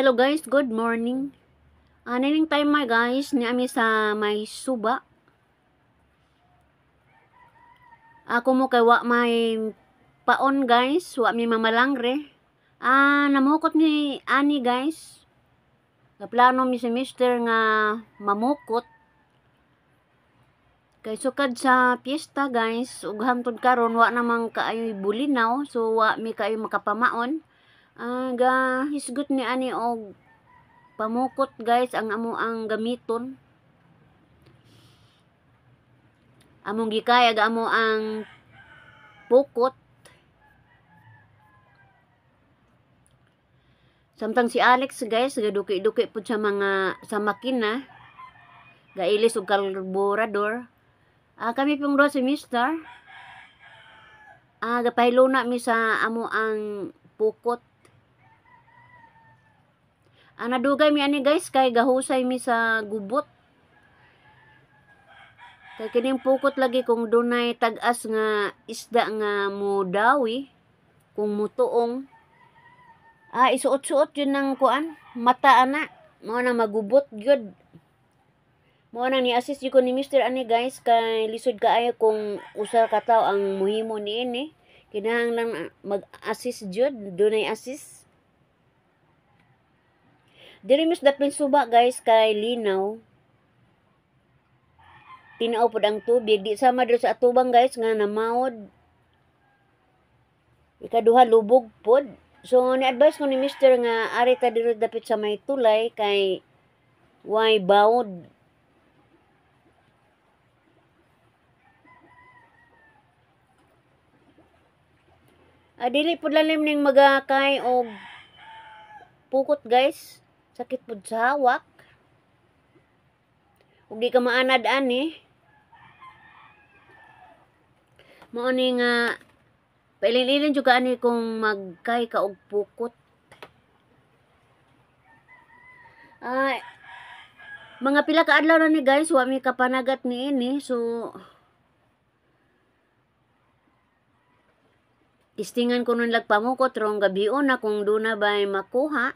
Hello guys, good morning. Nining time my guys, ni ami sa may suba. Ako mo kay wa may paon guys, wa mi mamalangre. Namukot ni ani guys. Plano mi si mister nga mamukot. Kay sukad sa piyesta guys, ug hangtod karon wa namang kaayoy bulinaw, so wa mi kaayo makapamaon. Hisgot ni ani og pamukot guys ang ang gamiton. Among gikayag amo ang pukot. Samtang si Alex guys, gaduki-duki po sa makina. Gailis og karburador. Kami pong do si Mister. Gapahilo na mi sa amo ang pukot. Nadugay mi ani guys kay gahusay mi sa gubot. Kay kining pukot lagi kung dunay tag-as nga isda nga mudawi, kung mutuong. Isuot-suot yun ng kuan, mata ana. Mo na magubot gyud. Mo na ni-assist yun ko ni Mr. ani guys kay lisod kaayo kung usa ka tawo ang muhimo niini. Kinahanglan mag-assist jud, dunay assist. Diri mis dapin suba guys kay linaw. Tinaw pod ang tubig, di sama diri sa atubang guys nga namawod. Ikaduha lubog pod. So ni-advise ko ni Mr. nga ari ta diri dapit sa may tulay kay way bawod. Dili pod lalim ning magakay og pukot guys. Sakit pod sa hawak. Ug di ka maanad ani. Mao ni nga pailin-ilin jud ka ani kung magkay ka og pukot. Mga pila ka adlaw na ni guys, wa mi kapanagat niini. So testingan ko nun lagpamukot rong gabion na kung doon na ba'y makuha.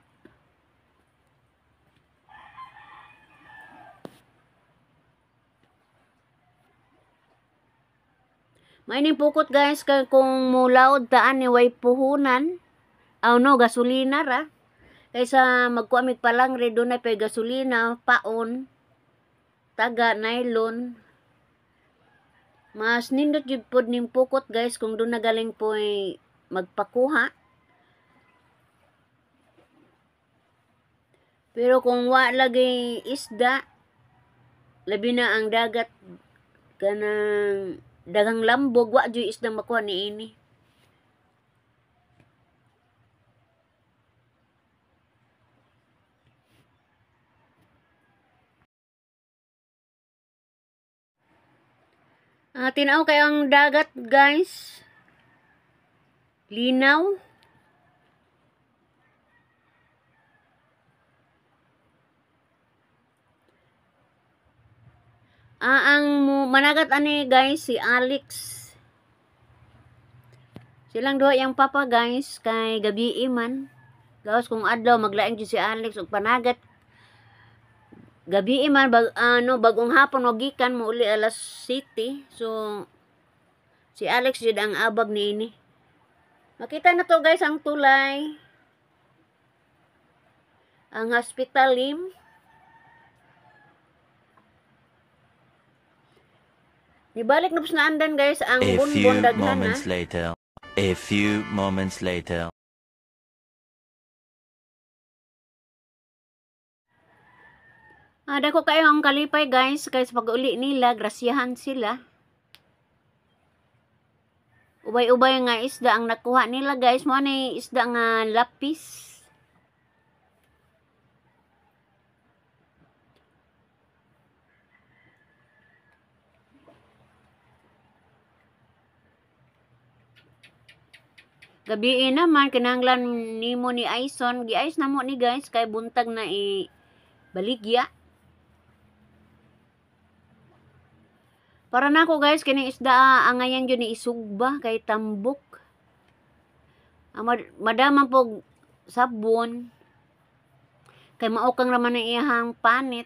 Maining pukot guys kay kung mulaod taan ni way puhunan. Gasolina ra. Kaysa magkuamig pa lang rin doon na pay gasolina, paon, taga, nylon. Mas nindot yung pod ning pukot guys kung doon na galing po ay magpakuha. Pero kung wa lagi isda, labi na ang dagat kanang dagang lambog, wa jud isda makuha niini. Tinaw kayo ang dagat guys. Linaw. Ang managat ani guys si Alex. Silang duha yang papa guys kay gabi man. Gawas kung adlaw maglaing si Alex og panagat. Gabi man bagong hapon o gikan mo uli alas 7. So si Alex jud ang abag niini. Makita na to guys ang tulay. Ang hospital lim. Nibalik na na andan guys ang bunbon daghan na. A few moments later. Dako kayo ang kalipay guys kay sa pag-uli nila grasyahan sila. Ubay-ubay nga isda ang nakuha nila guys, mo ni isda nga lapis. Gabi naman kinahanglan nimo ni Aison, gi-ice na mo ni guys kay buntag na baligya. Para nako guys kining isda angayan jud ni isugba kay tambok. Madaman po sabon. Kay maukang naman ang iyahang panit.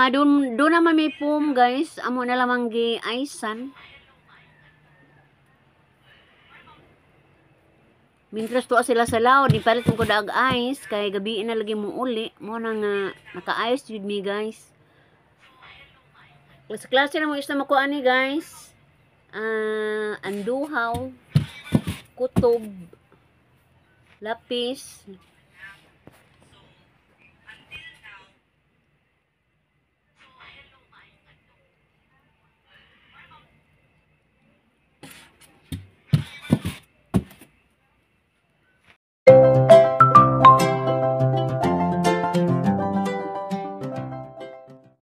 Doon naman may foam guys. Amo na lamang gi-icean. Mintras to sila sa laod, ni palit ko dag ice kay gabi na lagi mo uli. Mo na nga naka-ice with me guys. Sa klase na mo isna makuha ni guys. Anduhaw, kutob, lapis,